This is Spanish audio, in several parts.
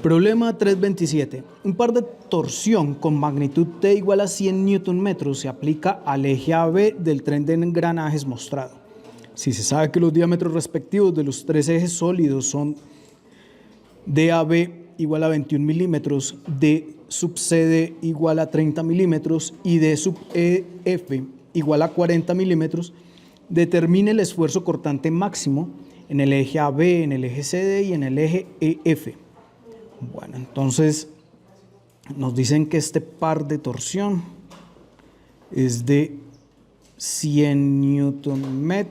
Problema 327. Un par de torsión con magnitud T igual a 100 Nm se aplica al eje AB del tren de engranajes mostrado. Si se sabe que los diámetros respectivos de los tres ejes sólidos son DAB igual a 21 milímetros, D sub CD igual a 30 milímetros y D sub EF igual a 40 milímetros, determine el esfuerzo cortante máximo en el eje AB, en el eje CD y en el eje EF. Bueno, entonces nos dicen que este par de torsión es de 100 Nm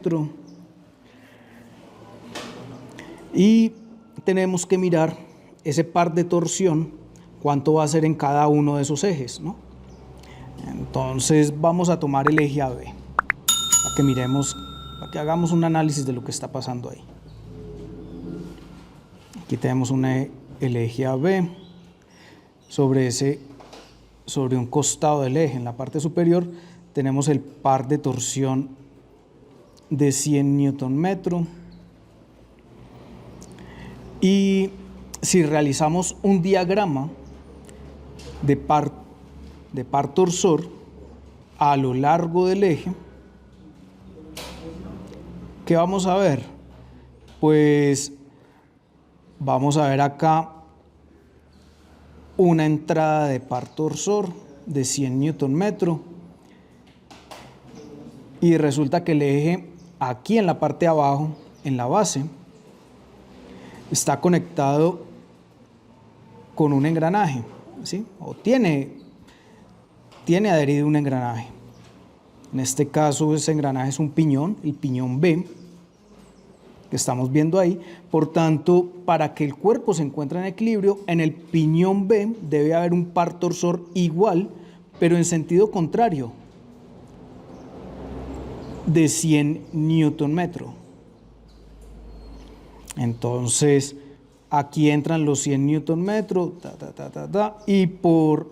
y tenemos que mirar ese par de torsión, cuánto va a ser en cada uno de esos ejes, ¿no? Entonces vamos a tomar el eje AB para que miremos, para que hagamos un análisis de lo que está pasando ahí. Aquí tenemos el eje AB sobre un costado del eje. En la parte superior tenemos el par de torsión de 100 Nm. Y si realizamos un diagrama de par torsor a lo largo del eje, ¿qué vamos a ver? Pues vamos a ver acá una entrada de par torsor de 100 Nm y resulta que el eje aquí en la parte de abajo, en la base, está conectado con un engranaje, ¿sí? O tiene adherido un engranaje. En este caso ese engranaje es un piñón, el piñón B, que estamos viendo ahí. Por tanto, para que el cuerpo se encuentre en equilibrio, en el piñón B debe haber un par torsor igual, pero en sentido contrario, de 100 Nm. Entonces, aquí entran los 100 Nm, y por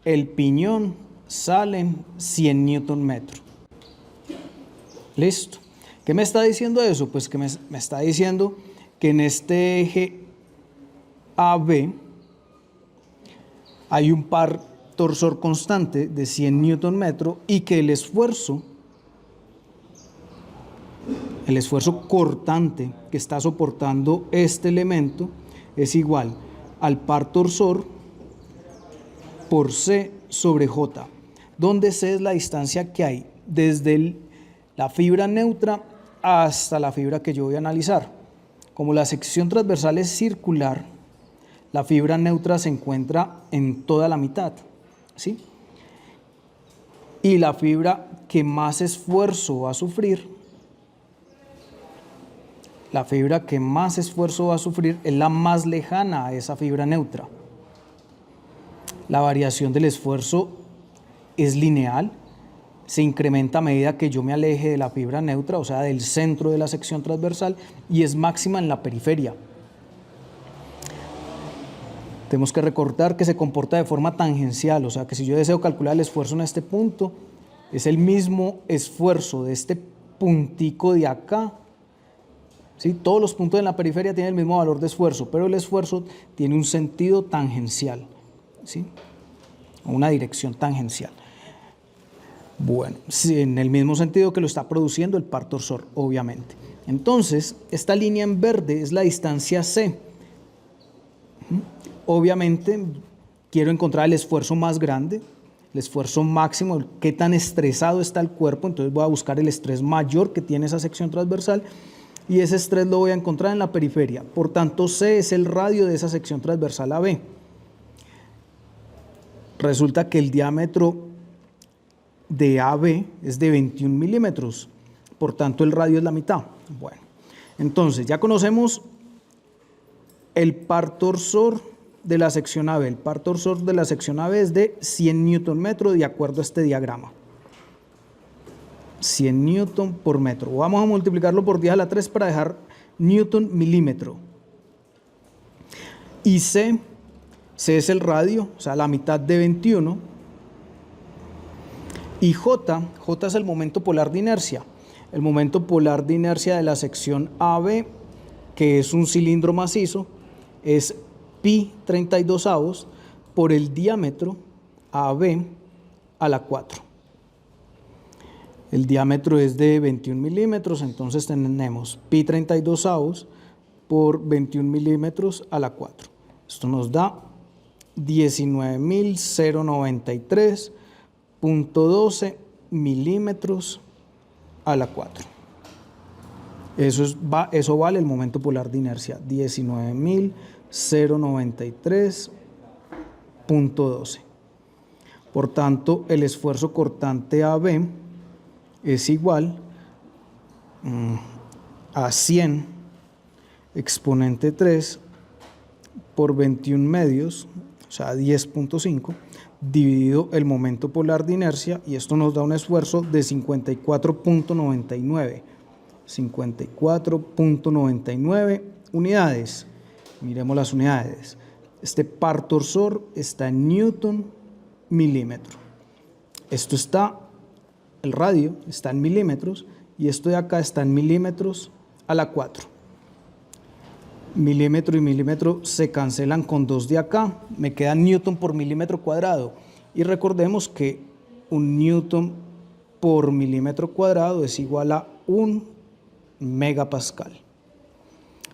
el piñón salen 100 Nm. Listo. ¿Qué me está diciendo eso? Pues que me está diciendo que en este eje AB hay un par torsor constante de 100 Nm y que el esfuerzo cortante que está soportando este elemento es igual al par torsor por C sobre J, donde C es la distancia que hay desde la fibra neutra hasta la fibra que yo voy a analizar. Como la sección transversal es circular, la fibra neutra se encuentra en toda la mitad, ¿sí? Y la fibra que más esfuerzo va a sufrir, es la más lejana a esa fibra neutra. La variación del esfuerzo es lineal, se incrementa a medida que yo me aleje de la fibra neutra, o sea, del centro de la sección transversal, y es máxima en la periferia. Tenemos que recordar que se comporta de forma tangencial, o sea, que si yo deseo calcular el esfuerzo en este punto, es el mismo esfuerzo de este puntico de acá, ¿sí? Todos los puntos en la periferia tienen el mismo valor de esfuerzo, pero el esfuerzo tiene un sentido tangencial, ¿sí? Una dirección tangencial. Bueno, sí, en el mismo sentido que lo está produciendo el par torsor, obviamente. Entonces, esta línea en verde es la distancia C. Obviamente, quiero encontrar el esfuerzo más grande, el esfuerzo máximo, qué tan estresado está el cuerpo, entonces voy a buscar el estrés mayor que tiene esa sección transversal, y ese estrés lo voy a encontrar en la periferia. Por tanto, C es el radio de esa sección transversal AB. Resulta que el diámetro de AB es de 21 milímetros, por tanto el radio es la mitad. Bueno, entonces ya conocemos el par torsor de la sección AB. El par torsor de la sección AB es de 100 Nm de acuerdo a este diagrama. 100 Newton por metro. Vamos a multiplicarlo por 10 a la 3 para dejar Newton milímetro. Y C es el radio, o sea, la mitad de 21. Y J es el momento polar de inercia. El momento polar de inercia de la sección AB, que es un cilindro macizo, es pi 32avos por el diámetro AB a la 4. El diámetro es de 21 milímetros, entonces tenemos pi 32avos por 21 milímetros a la 4. Esto nos da 19.093.12 milímetros a la 4. Eso vale el momento polar de inercia, 19.093.12. Por tanto, el esfuerzo cortante AB es igual a 100 exponente 3 por 21 medios, o sea, 10.5, dividido el momento polar de inercia, y esto nos da un esfuerzo de 54.99. 54.99 unidades. Miremos las unidades. Este par torsor está en newton milímetro. Esto está, el radio está en milímetros, y esto de acá está en milímetros a la 4. Milímetro y milímetro se cancelan con 2 de acá, me queda newton por milímetro cuadrado. Y recordemos que un newton por milímetro cuadrado es igual a 1 megapascal.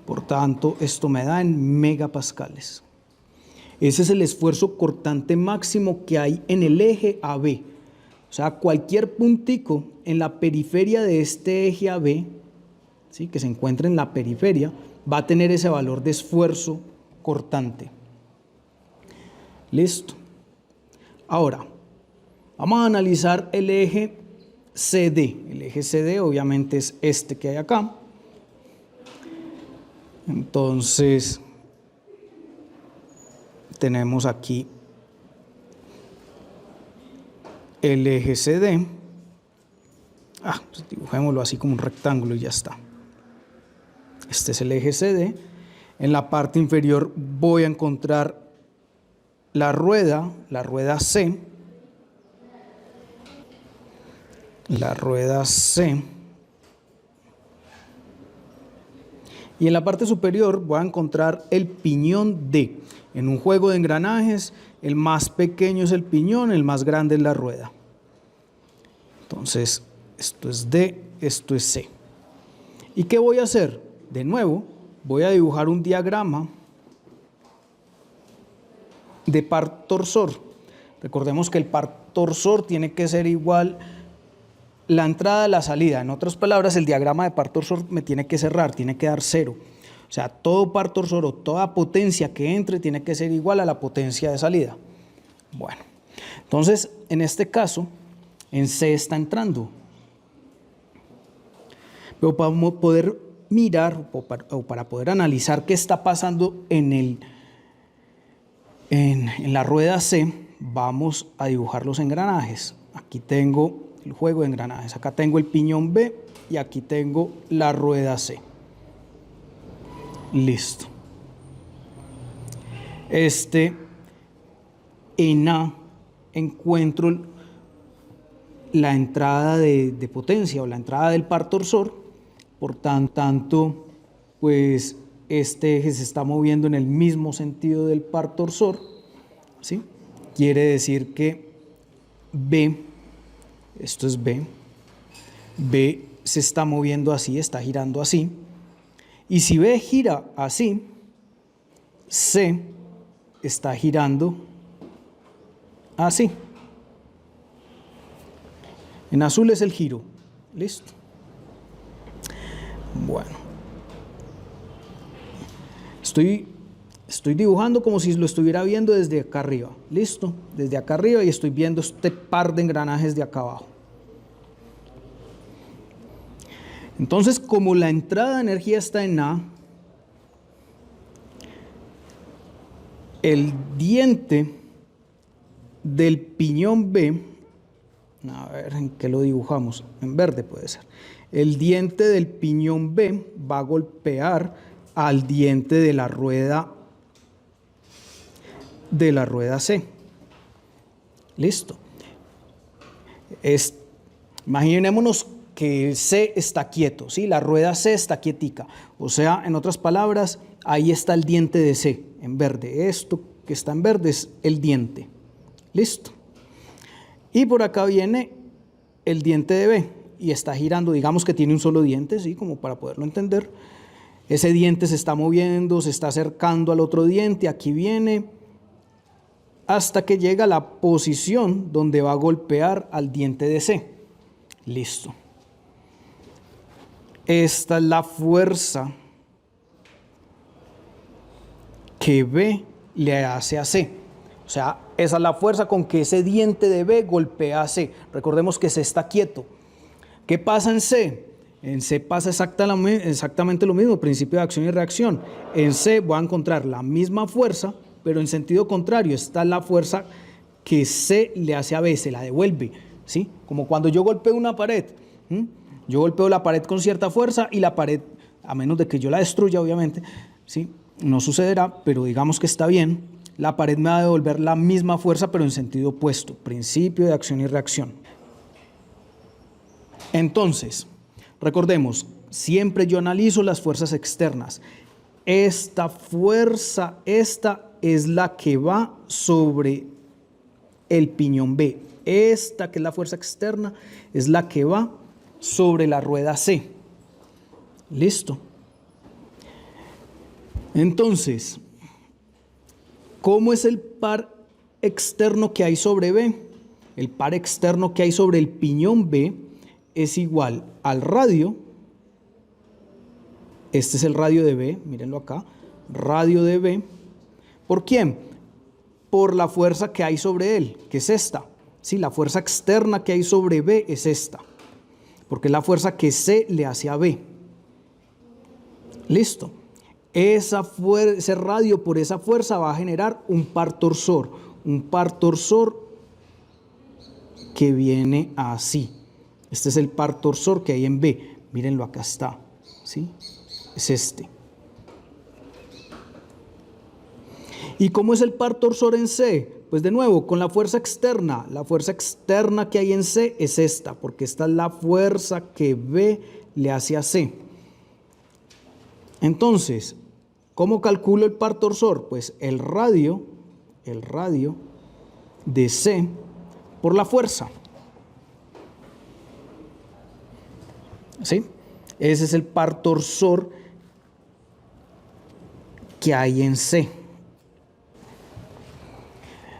Por tanto, esto me da en megapascales. Ese es el esfuerzo cortante máximo que hay en el eje AB. O sea, cualquier puntico en la periferia de este eje AB, ¿sí?, que se encuentre en la periferia, va a tener ese valor de esfuerzo cortante. Listo. Ahora, vamos a analizar el eje CD. El eje CD obviamente es este que hay acá. Entonces, tenemos aquí el eje CD. Pues dibujémoslo así como un rectángulo y ya está. Este es el eje CD. En la parte inferior voy a encontrar la rueda C. La rueda C. Y en la parte superior voy a encontrar el piñón D. En un juego de engranajes, el más pequeño es el piñón, el más grande es la rueda. Entonces, esto es D, esto es C. ¿Y qué voy a hacer? De nuevo, voy a dibujar un diagrama de par torsor. Recordemos que el par torsor tiene que ser igual la entrada a la salida. En otras palabras, el diagrama de par torsor me tiene que cerrar, tiene que dar 0. O sea, todo par torsor o toda potencia que entre tiene que ser igual a la potencia de salida. Bueno, entonces, en este caso, en C está entrando. Pero para poder mirar o para poder analizar qué está pasando en la rueda C, vamos a dibujar los engranajes. Aquí tengo el juego de engranajes, acá tengo el piñón B y aquí tengo la rueda C. Listo. En A encuentro la entrada de potencia o la entrada del par torsor. Por tanto, pues este eje se está moviendo en el mismo sentido del par torsor, ¿sí? Quiere decir que B, esto es B, B se está moviendo así, está girando así. Y si B gira así, C está girando así. En azul es el giro. Listo. Bueno. Estoy dibujando como si lo estuviera viendo desde acá arriba. Listo. Desde acá arriba y estoy viendo este par de engranajes de acá abajo. Entonces, como la entrada de energía está en A, el diente del piñón B, a ver en qué lo dibujamos, en verde puede ser. El diente del piñón B va a golpear al diente de la rueda C. Listo. Imaginémonos que C está quieto, ¿sí? La rueda C está quietica. O sea, en otras palabras, ahí está el diente de C en verde. Esto que está en verde es el diente. Listo. Y por acá viene el diente de B y está girando, digamos que tiene un solo diente, ¿sí? Como para poderlo entender. Ese diente se está moviendo, se está acercando al otro diente, aquí viene, hasta que llega a la posición donde va a golpear al diente de C. Listo. Esta es la fuerza que B le hace a C. O sea, esa es la fuerza con que ese diente de B golpea a C. Recordemos que C está quieto. ¿Qué pasa en C? En C pasa exactamente lo mismo, principio de acción y reacción. En C voy a encontrar la misma fuerza, pero en sentido contrario. Esta es la fuerza que C le hace a B, se la devuelve, ¿sí? Como cuando yo golpeo una pared. Yo golpeo la pared con cierta fuerza y la pared, a menos de que yo la destruya, obviamente, ¿sí? No sucederá, pero digamos que está bien. La pared me va a devolver la misma fuerza, pero en sentido opuesto. Principio de acción y reacción. Entonces, recordemos, siempre yo analizo las fuerzas externas. Esta fuerza, esta es la que va sobre el piñón B. Esta, que es la fuerza externa, es la que va sobre la rueda C. Listo. Entonces, ¿cómo es el par externo que hay sobre B? El par externo que hay sobre el piñón B es igual al radio. Este es el radio de B, mírenlo acá, radio de B. ¿Por quién? Por la fuerza que hay sobre él, que es esta. Sí, la fuerza externa que hay sobre B es esta, porque es la fuerza que C le hace a B. Listo. Ese radio por esa fuerza va a generar un par torsor que viene así. Este es el par torsor que hay en B. Mírenlo, acá está, ¿sí? Es este. ¿Y cómo es el par torsor en C? Pues de nuevo, con la fuerza externa que hay en C es esta, porque esta es la fuerza que B le hace a C. Entonces, ¿cómo calculo el par torsor? Pues el radio de C por la fuerza. ¿Sí? Ese es el par torsor que hay en C.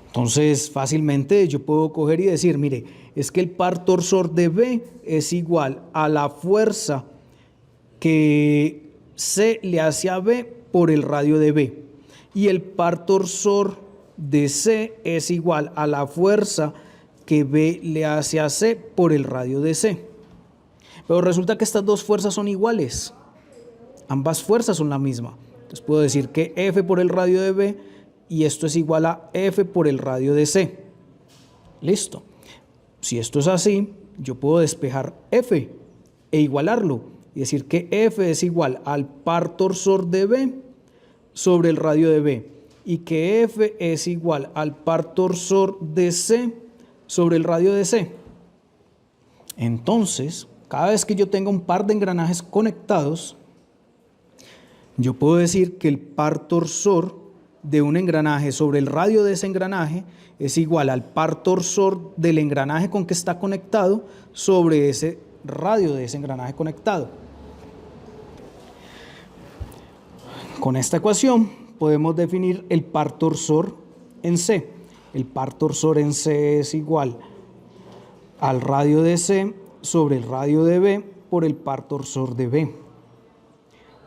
Entonces, fácilmente yo puedo coger y decir, mire, es que el par torsor de B es igual a la fuerza que C le hace a B por el radio de B. Y el par torsor de C es igual a la fuerza que B le hace a C por el radio de C. Pero resulta que estas dos fuerzas son iguales. Ambas fuerzas son la misma. Entonces puedo decir que F por el radio de B y esto es igual a F por el radio de C. Listo. Si esto es así, yo puedo despejar F e igualarlo y decir que F es igual al par torsor de B sobre el radio de B y que F es igual al par torsor de C sobre el radio de C. Entonces, cada vez que yo tenga un par de engranajes conectados, yo puedo decir que el par torsor de un engranaje sobre el radio de ese engranaje es igual al par torsor del engranaje con que está conectado sobre ese radio de ese engranaje conectado. Con esta ecuación podemos definir el par torsor en C. El par torsor en C es igual al radio de C sobre el radio de B por el par torsor de B.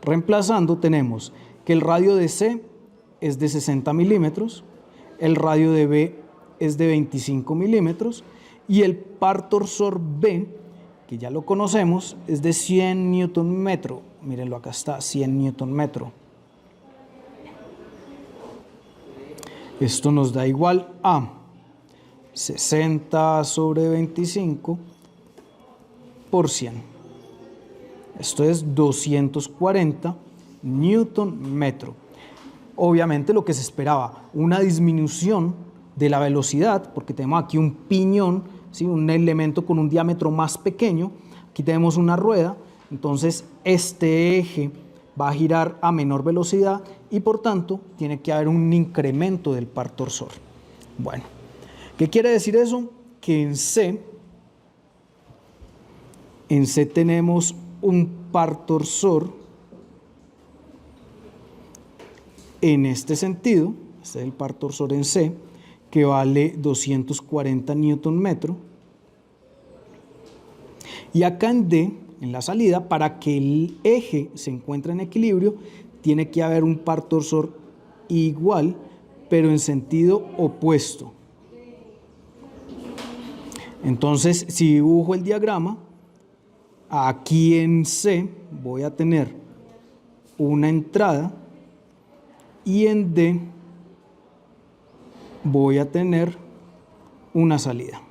Reemplazando tenemos que el radio de C es de 60 milímetros, el radio de B es de 25 milímetros y el par torsor B, que ya lo conocemos, es de 100 newton metro. Mírenlo, acá está, 100 newton metro. Esto nos da igual a 60 sobre 25 por 100. Esto es 240 newton metro. Obviamente lo que se esperaba, una disminución de la velocidad, porque tenemos aquí un piñón, ¿sí? Un elemento con un diámetro más pequeño, aquí tenemos una rueda, entonces este eje va a girar a menor velocidad y por tanto tiene que haber un incremento del par torsor. Bueno, ¿qué quiere decir eso? Que en C tenemos un par torsor en este sentido, este es el par torsor en C, que vale 240 Newton metro. Y acá en D, en la salida, para que el eje se encuentre en equilibrio, tiene que haber un par torsor igual, pero en sentido opuesto. Entonces, si dibujo el diagrama, aquí en C voy a tener una entrada y en D voy a tener una salida.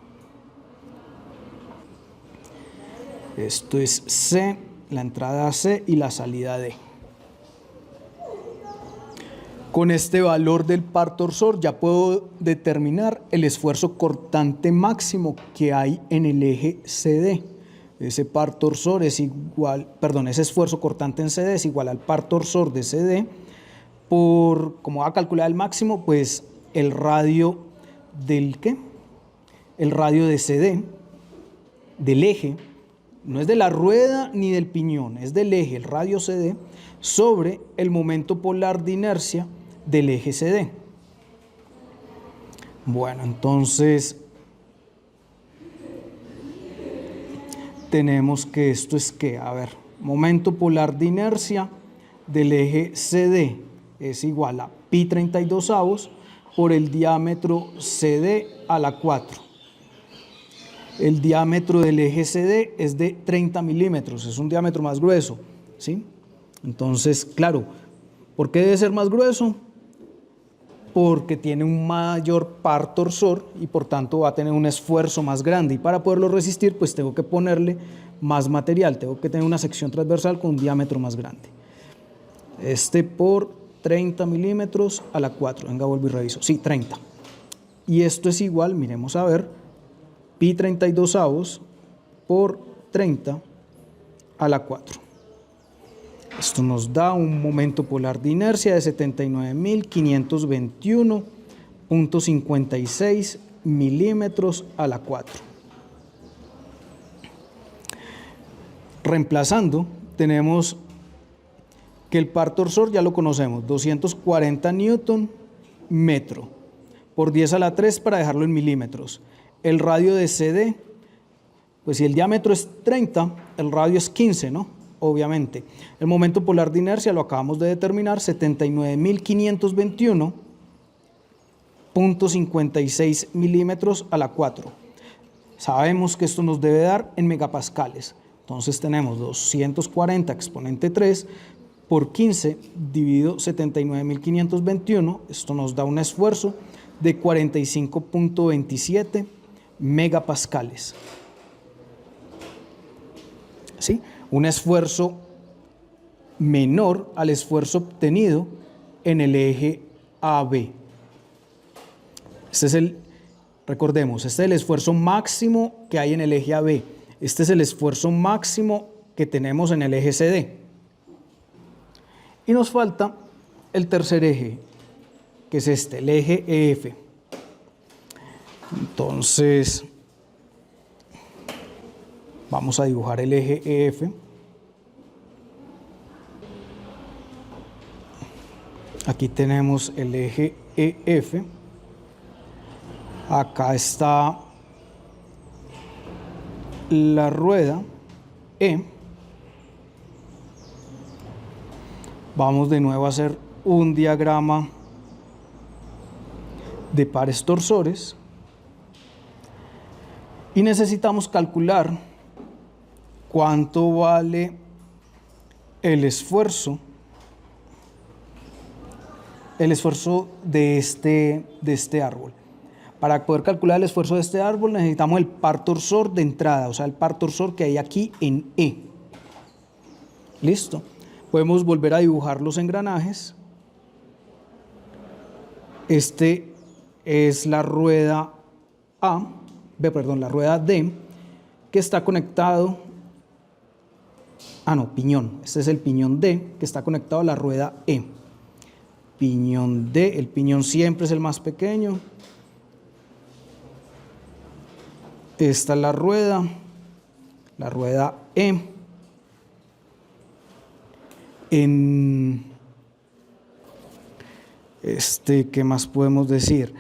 Esto es C, la entrada C y la salida D. Con este valor del par torsor ya puedo determinar el esfuerzo cortante máximo que hay en el eje CD. Ese par torsor es igual, perdón, ese esfuerzo cortante en CD es igual al par torsor de CD por, como va a calcular el máximo, pues el radio del ¿qué? El radio de CD, del eje, no es de la rueda ni del piñón, es del eje, el radio CD, sobre el momento polar de inercia del eje CD. Bueno, entonces tenemos que esto es que, a ver, momento polar de inercia del eje CD es igual a pi 32avos por el diámetro CD a la 4. El diámetro del eje CD es de 30 milímetros, es un diámetro más grueso, ¿sí? Entonces, claro, ¿por qué debe ser más grueso? Porque tiene un mayor par torsor y por tanto va a tener un esfuerzo más grande. Y para poderlo resistir, pues tengo que ponerle más material, tengo que tener una sección transversal con un diámetro más grande. Este por 30 milímetros a la 4. Venga, vuelvo y reviso. Sí, 30. Y esto es igual, miremos a ver, pi 32avos por 30 a la 4. Esto nos da un momento polar de inercia de 79.521.56 milímetros a la 4. Reemplazando, tenemos que el par torsor ya lo conocemos, 240 newton metro por 10 a la 3 para dejarlo en milímetros. El radio de CD, pues si el diámetro es 30, el radio es 15, ¿no? Obviamente. El momento polar de inercia lo acabamos de determinar, 79.521.56 milímetros a la 4. Sabemos que esto nos debe dar en megapascales. Entonces tenemos 240 exponente 3 por 15 dividido 79.521. Esto nos da un esfuerzo de 45.27 megapascales. ¿Sí? Un esfuerzo menor al esfuerzo obtenido en el eje AB. Este es el, recordemos, este es el esfuerzo máximo que hay en el eje AB. Este es el esfuerzo máximo que tenemos en el eje CD. Y nos falta el tercer eje, que es este, el eje EF. Entonces, vamos a dibujar el eje EF. Aquí tenemos el eje EF. Acá está la rueda E. Vamos de nuevo a hacer un diagrama de pares torsores y necesitamos calcular cuánto vale el esfuerzo de este árbol. Para poder calcular el esfuerzo de este árbol necesitamos el par torsor de entrada, o sea, el par torsor que hay aquí en E. ¿Listo? Podemos volver a dibujar los engranajes. Este es la rueda la rueda D, que está conectado piñón. Este es el piñón D que está conectado a la rueda E. Piñón D, el piñón siempre es el más pequeño. Esta es la rueda E. ¿Qué más podemos decir?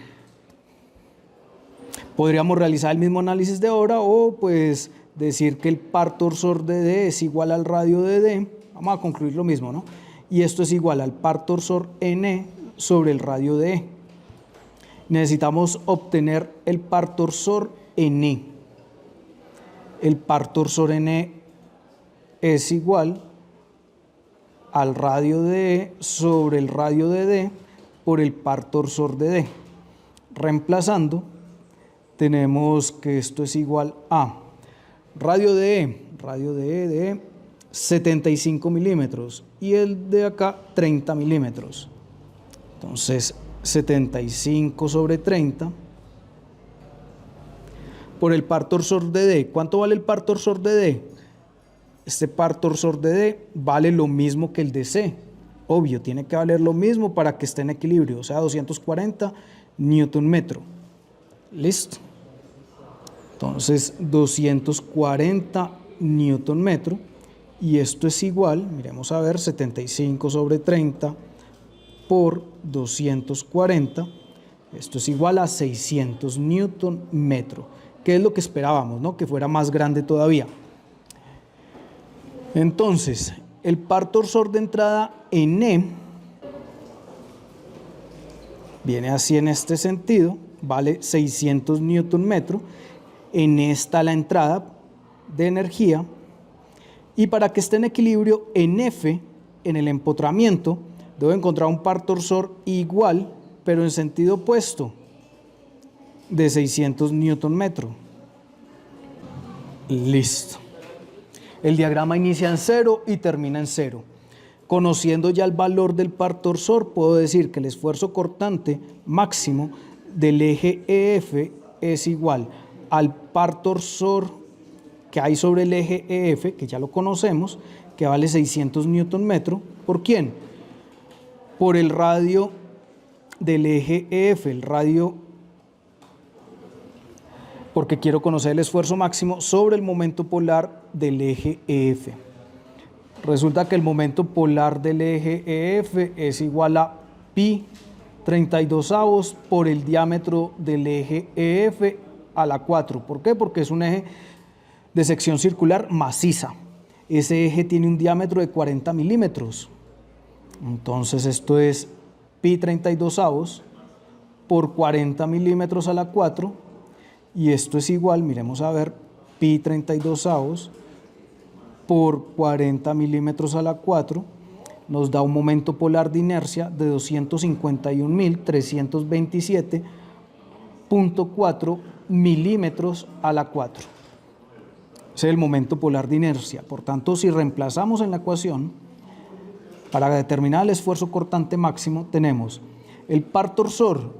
Podríamos realizar el mismo análisis de ahora o pues decir que el par torsor de D es igual al radio de D. Vamos a concluir lo mismo, ¿no? Y esto es igual al par torsor N sobre el radio de E. Necesitamos obtener el par torsor N. El par torsor N es igual al radio de E sobre el radio de D por el par torsor de D. Reemplazando, tenemos que esto es igual a radio de E, 75 milímetros y el de acá 30 milímetros. Entonces 75 sobre 30 por el par torsor de D. ¿Cuánto vale el par torsor de D? Este par torsor de D vale lo mismo que el de C. Obvio, tiene que valer lo mismo para que esté en equilibrio, o sea, 240 newton metro. Listo. Entonces, 240 newton metro. Y esto es igual, miremos a ver, 75 sobre 30 por 240. Esto es igual a 600 newton metro, que es lo que esperábamos, ¿no? Que fuera más grande todavía. Entonces, el par torsor de entrada en E viene así en este sentido, vale 600 newton metro. En E está la entrada de energía. Y para que esté en equilibrio, en F, en el empotramiento, debo encontrar un par torsor igual, pero en sentido opuesto, de 600 newton metro. Listo. El diagrama inicia en 0 y termina en 0. Conociendo ya el valor del par torsor, puedo decir que el esfuerzo cortante máximo del eje EF es igual al par torsor que hay sobre el eje EF, que ya lo conocemos, que vale 600 newton metro. ¿Por quién? Por el radio del eje EF, el radio, porque quiero conocer el esfuerzo máximo sobre el momento polar del eje EF. Resulta que el momento polar del eje EF es igual a pi 32avos por el diámetro del eje EF a la 4. ¿Por qué? Porque es un eje de sección circular maciza. Ese eje tiene un diámetro de 40 milímetros. Entonces esto es pi 32avos por 40 milímetros a la 4. Y esto es igual, miremos a ver, pi 32avos por 40 milímetros a la 4 nos da un momento polar de inercia de 251.327.4 milímetros a la 4. Ese es el momento polar de inercia. Por tanto, si reemplazamos en la ecuación, para determinar el esfuerzo cortante máximo, tenemos el par torsor,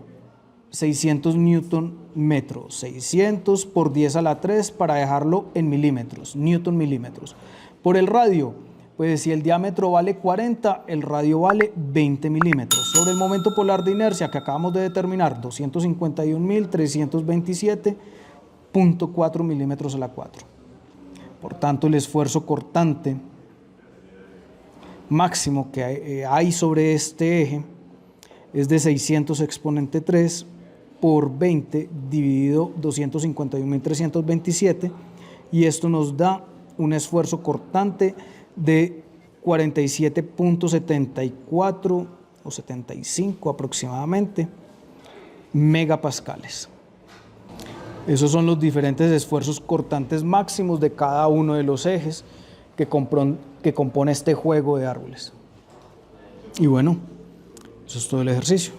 600 newton metro, 600 por 10 a la 3 para dejarlo en milímetros, newton milímetros. Por el radio, pues si el diámetro vale 40, el radio vale 20 milímetros. Sobre el momento polar de inercia que acabamos de determinar, 251.327.4 milímetros a la 4. Por tanto, el esfuerzo cortante máximo que hay sobre este eje es de 600 exponente 3 por 20 dividido 251.327 y esto nos da un esfuerzo cortante de 47.74 o 75 aproximadamente megapascales. Esos son los diferentes esfuerzos cortantes máximos de cada uno de los ejes que compone este juego de árboles. Y bueno, eso es todo el ejercicio.